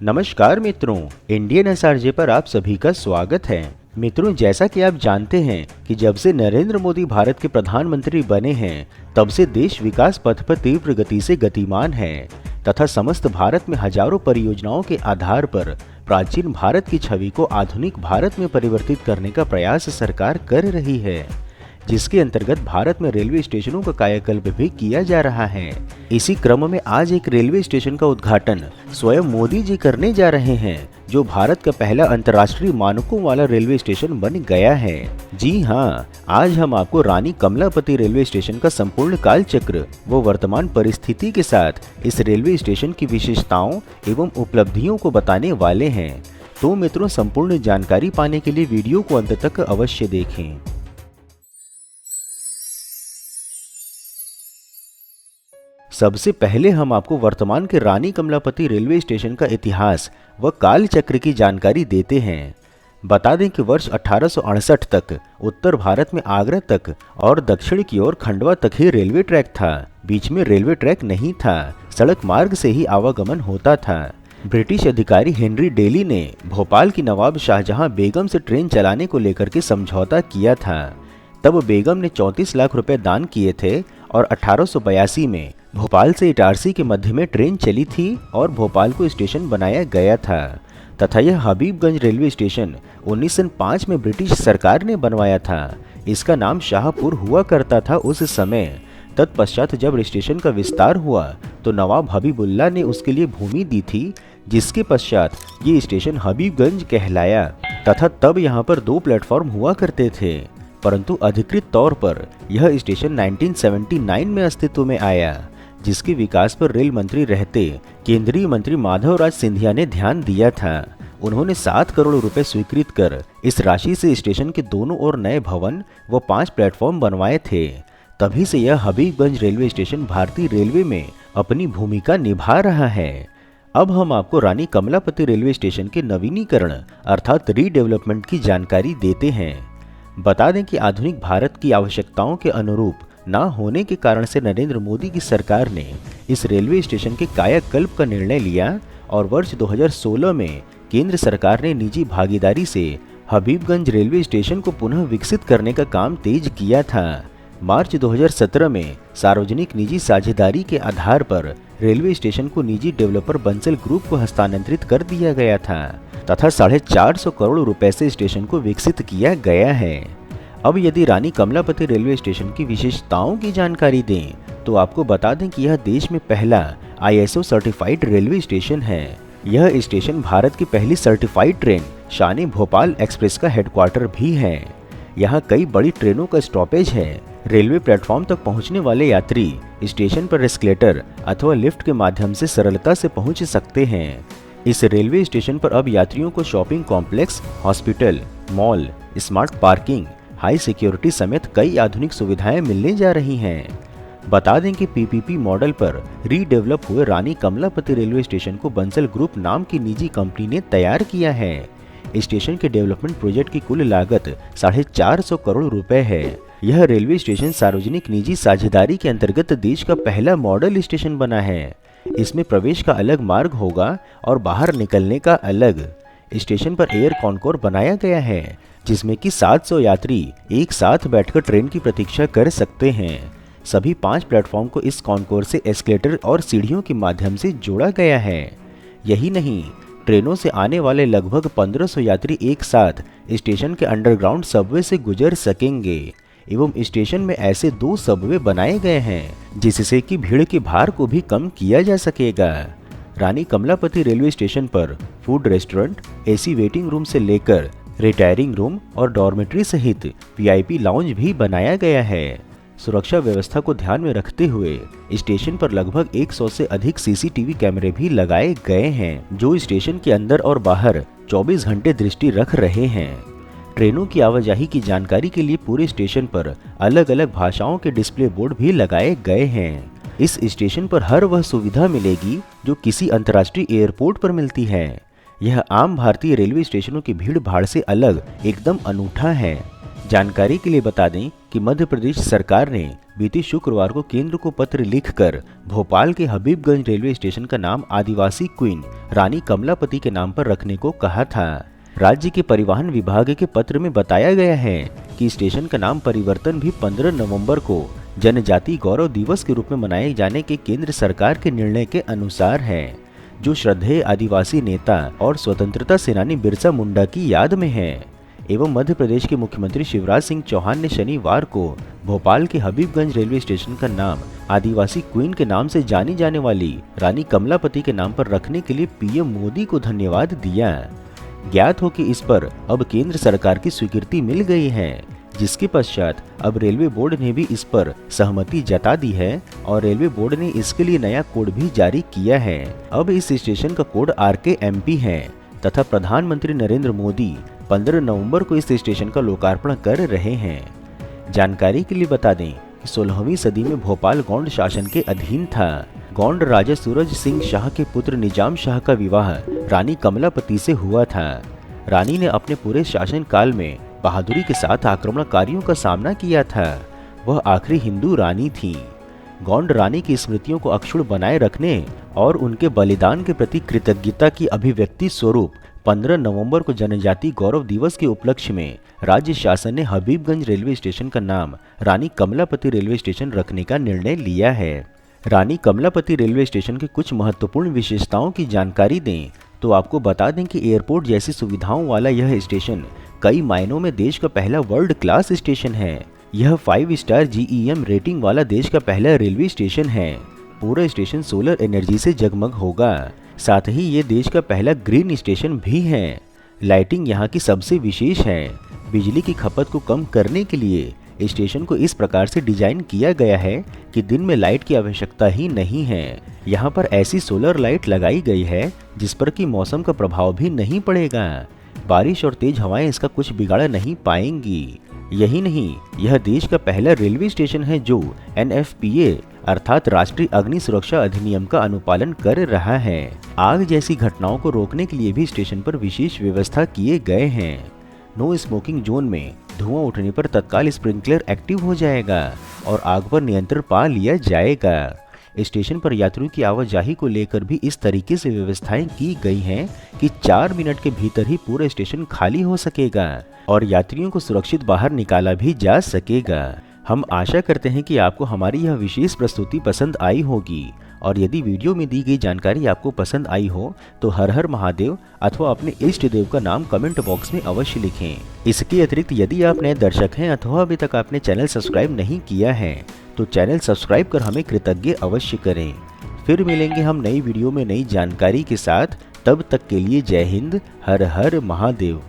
नमस्कार मित्रों, Indian SRJ पर आप सभी का स्वागत है। मित्रों, जैसा कि आप जानते हैं कि जब से नरेंद्र मोदी भारत के प्रधानमंत्री बने हैं, तब से देश विकास पथ पर तीव्र गति से गतिमान है तथा समस्त भारत में हजारों परियोजनाओं के आधार पर प्राचीन भारत की छवि को आधुनिक भारत में परिवर्तित करने का प्रयास सरकार कर रही है, जिसके अंतर्गत भारत में रेलवे स्टेशनों का कायाकल्प भी किया जा रहा है। इसी क्रम में आज एक रेलवे स्टेशन का उद्घाटन स्वयं मोदी जी करने जा रहे हैं, जो भारत का पहला अंतर्राष्ट्रीय मानकों वाला रेलवे स्टेशन बन गया है। जी हाँ, आज हम आपको रानी कमलापति रेलवे स्टेशन का संपूर्ण काल चक्र व वर्तमान परिस्थिति के साथ इस रेलवे स्टेशन की विशेषताओं एवं उपलब्धियों को बताने वाले हैं। तो मित्रों, संपूर्ण जानकारी पाने के लिए वीडियो को अंत तक अवश्य देखें। सबसे पहले हम आपको वर्तमान के रानी कमलापति रेलवे स्टेशन का इतिहास व काल चक्र की जानकारी देते हैं। बता दें कि वर्ष 1868 तक उत्तर भारत में आगरा तक और दक्षिण की ओर खंडवा तक ही रेलवे ट्रैक था। बीच में रेलवे ट्रैक नहीं था, सड़क मार्ग से ही आवागमन होता था। ब्रिटिश अधिकारी हेनरी डेली ने भोपाल की नवाब शाहजहां बेगम से ट्रेन चलाने को लेकर के समझौता किया था। तब बेगम ने 34 लाख रुपए दान किए थे और 1882 में भोपाल से इटारसी के मध्य में ट्रेन चली थी और भोपाल को स्टेशन बनाया गया था तथा यह हबीबगंज रेलवे स्टेशन 1905 में ब्रिटिश सरकार ने बनवाया था। इसका नाम शाहपुर हुआ करता था उस समय। तत्पश्चात जब स्टेशन का विस्तार हुआ तो नवाब हबीबुल्ला ने उसके लिए भूमि दी थी, जिसके पश्चात ये स्टेशन हबीबगंज कहलाया तथा तब यहाँ पर 2 प्लेटफॉर्म हुआ करते थे, परंतु अधिकृत तौर पर यह स्टेशन 1979 में अस्तित्व में आया, जिसके विकास पर रेल मंत्री रहते केंद्रीय मंत्री माधवराज सिंधिया ने ध्यान दिया था। उन्होंने 7 करोड़ रुपए स्वीकृत कर इस राशि से स्टेशन के दोनों ओर नए भवन व 5 प्लेटफॉर्म बनवाए थे। तभी से यह हबीबगंज रेलवे स्टेशन भारतीय रेलवे में अपनी भूमिका निभा रहा है। अब हम आपको रानी कमलापति रेलवे स्टेशन के नवीनीकरण अर्थात रीडेवलपमेंट की जानकारी देते हैं। बता दें कि आधुनिक भारत की आवश्यकताओं के अनुरूप न होने के कारण से नरेंद्र मोदी की सरकार ने इस रेलवे स्टेशन के कायाकल्प का निर्णय लिया और वर्ष 2016 में केंद्र सरकार ने निजी भागीदारी से हबीबगंज रेलवे स्टेशन को पुनः विकसित करने का काम तेज किया था। मार्च 2017 में सार्वजनिक निजी साझेदारी के आधार पर रेलवे स्टेशन को निजी डेवलपर बंसल ग्रुप को हस्तांतरित कर दिया गया था तथा 450 करोड़ रुपए से स्टेशन को विकसित किया गया है। अब यदि रानी कमलापति रेलवे स्टेशन की विशेषताओं की जानकारी दें तो आपको बता दें कि यह देश में पहला ISO सर्टिफाइड रेलवे स्टेशन है। यह स्टेशन भारत की पहली सर्टिफाइड ट्रेन शान भोपाल एक्सप्रेस का हेडक्वार्टर भी है। यहाँ कई बड़ी ट्रेनों का स्टॉपेज है। रेलवे प्लेटफॉर्म तक पहुँचने वाले यात्री स्टेशन पर एस्केलेटर अथवा लिफ्ट के माध्यम से सरलता से पहुँच सकते हैं। इस रेलवे स्टेशन पर अब यात्रियों को shopping complex, hospital, mall, smart parking, high security समेत कई आधुनिक सुविधाएं मिलने जा रही हैं। बता दें कि PPP मॉडल पर रीडेवलप हुए रानी कमलापति रेलवे स्टेशन को बंसल ग्रुप नाम की निजी कंपनी ने तैयार किया है। स्टेशन के डेवलपमेंट प्रोजेक्ट की कुल लागत 450 करोड़ रुपए है। यह रेलवे स्टेशन सार्वजनिक निजी साझेदारी के अंतर्गत देश का पहला मॉडल स्टेशन बना है। इसमें प्रवेश का अलग मार्ग होगा और बाहर निकलने का अलग। स्टेशन पर एयर कॉनकोर बनाया गया है, जिसमें कि 700 यात्री एक साथ बैठकर ट्रेन की प्रतीक्षा कर सकते हैं। सभी 5 प्लेटफॉर्म को इस कॉनकोर से एस्केलेटर और सीढ़ियों के माध्यम से जोड़ा गया है। यही नहीं, ट्रेनों से आने वाले लगभग 1500 यात्री एक साथ स्टेशन के अंडरग्राउंड सबवे से गुजर सकेंगे एवं स्टेशन में ऐसे 2 सबवे बनाए गए हैं जिससे कि भीड़ के भार को भी कम किया जा सकेगा। रानी कमलापति रेलवे स्टेशन पर food restaurant, AC waiting room से लेकर रिटायरिंग रूम और डॉर्मेट्री सहित VIP लाउंज भी बनाया गया है। सुरक्षा व्यवस्था को ध्यान में रखते हुए स्टेशन पर लगभग 100 से अधिक CCTV कैमरे भी लगाए गए हैं, जो स्टेशन के अंदर और बाहर 24 घंटे दृष्टि रख रहे हैं। ट्रेनों की आवाजाही की जानकारी के लिए पूरे स्टेशन पर अलग अलग भाषाओं के डिस्प्ले बोर्ड भी लगाए गए हैं। इस स्टेशन पर हर वह सुविधा मिलेगी जो किसी अंतर्राष्ट्रीय एयरपोर्ट पर मिलती है। यह आम भारतीय रेलवे स्टेशनों की भीड़ भाड़ से अलग एकदम अनूठा है। जानकारी के लिए बता दें कि मध्य प्रदेश सरकार ने बीते शुक्रवार को केंद्र को पत्र लिखकर भोपाल के हबीबगंज रेलवे स्टेशन का नाम आदिवासी क्वीन रानी कमलापति के नाम पर रखने को कहा था। राज्य के परिवहन विभाग के पत्र में बताया गया है कि स्टेशन का नाम परिवर्तन भी 15 नवंबर को जनजाति गौरव दिवस के रूप में मनाए जाने के केंद्र सरकार के निर्णय के अनुसार है, जो श्रद्धेय आदिवासी नेता और स्वतंत्रता सेनानी बिरसा मुंडा की याद में है। एवं मध्य प्रदेश के मुख्यमंत्री शिवराज सिंह चौहान ने शनिवार को भोपाल के हबीबगंज रेलवे स्टेशन का नाम आदिवासी क्वीन के नाम से जानी जाने वाली रानी कमलापति के नाम पर रखने के लिए पीएम मोदी को धन्यवाद दिया। ज्ञात हो कि इस पर अब केंद्र सरकार की स्वीकृति मिल गई है, जिसके पश्चात अब रेलवे बोर्ड ने भी इस पर सहमति जता दी है और रेलवे बोर्ड ने इसके लिए नया कोड भी जारी किया है। अब इस स्टेशन का कोड RKMP है तथा प्रधानमंत्री नरेंद्र मोदी 15 नवंबर को इस स्टेशन का लोकार्पण कर रहे हैं। जानकारी के लिए बता दें कि 16वीं सदी में भोपाल गौंड शासन के अधीन था। गौंड राजा सूरज सिंह शाह के पुत्र निजाम शाह का विवाह रानी कमलापति से हुआ था। रानी ने अपने पूरे शासन काल में बहादुरी के साथ आक्रमणकारियों का सामना किया था। वह आखिरी हिंदू रानी थी। गौंड रानी की स्मृतियों को अक्षुण्ण बनाए रखने और उनके बलिदान के प्रति कृतज्ञता की अभिव्यक्ति स्वरूप 15 नवंबर को जनजाति गौरव दिवस के उपलक्ष्य में राज्य शासन ने हबीबगंज रेलवे स्टेशन का नाम रानी कमलापति रेलवे स्टेशन रखने का निर्णय लिया है। रानी कमलापति रेलवे स्टेशन की कुछ महत्वपूर्ण विशेषताओं की जानकारी दें तो आपको बता दें कि एयरपोर्ट जैसी सुविधाओं वाला यह स्टेशन कई मायनों में देश का पहला वर्ल्ड क्लास स्टेशन है। यह 5 स्टार GEM रेटिंग वाला देश का पहला रेलवे स्टेशन है। पूरा स्टेशन सोलर एनर्जी से जगमग होगा। साथ ही ये देश का पहला ग्रीन स्टेशन भी है। लाइटिंग यहाँ की सबसे विशेष है। बिजली की खपत को कम करने के लिए स्टेशन को इस प्रकार से डिजाइन किया गया है कि दिन में लाइट की आवश्यकता ही नहीं है। यहाँ पर ऐसी सोलर लाइट लगाई गई है जिस पर कि मौसम का प्रभाव भी नहीं पड़ेगा। बारिश और तेज हवाएं इसका कुछ बिगाड़ नहीं पाएंगी। यही नहीं, यह देश का पहला रेलवे स्टेशन है जो NFPA अर्थात राष्ट्रीय अग्नि सुरक्षा अधिनियम का अनुपालन कर रहा है। आग जैसी घटनाओं को रोकने के लिए भी स्टेशन पर विशेष व्यवस्था किए गए हैं। नो स्मोकिंग जोन में धुआं उठने पर तत्काल स्प्रिंकलर एक्टिव हो जाएगा और आग पर नियंत्रण पा लिया जाएगा। स्टेशन पर यात्रियों की आवाजाही को लेकर भी इस तरीके से व्यवस्थाएं की गई हैं कि 4 मिनट के भीतर ही पूरा स्टेशन खाली हो सकेगा और यात्रियों को सुरक्षित बाहर निकाला भी जा सकेगा। हम आशा करते हैं कि आपको हमारी यह विशेष प्रस्तुति पसंद आई होगी और यदि वीडियो में दी गई जानकारी आपको पसंद आई हो तो हर हर महादेव अथवा अपने इष्ट देव का नाम कमेंट बॉक्स में अवश्य लिखें। इसके अतिरिक्त यदि आप नए दर्शक हैं अथवा अभी तक आपने चैनल सब्सक्राइब नहीं किया है तो चैनल सब्सक्राइब कर हमें कृतज्ञ अवश्य करें। फिर मिलेंगे हम नई वीडियो में नई जानकारी के साथ। तब तक के लिए जय हिंद, हर हर महादेव।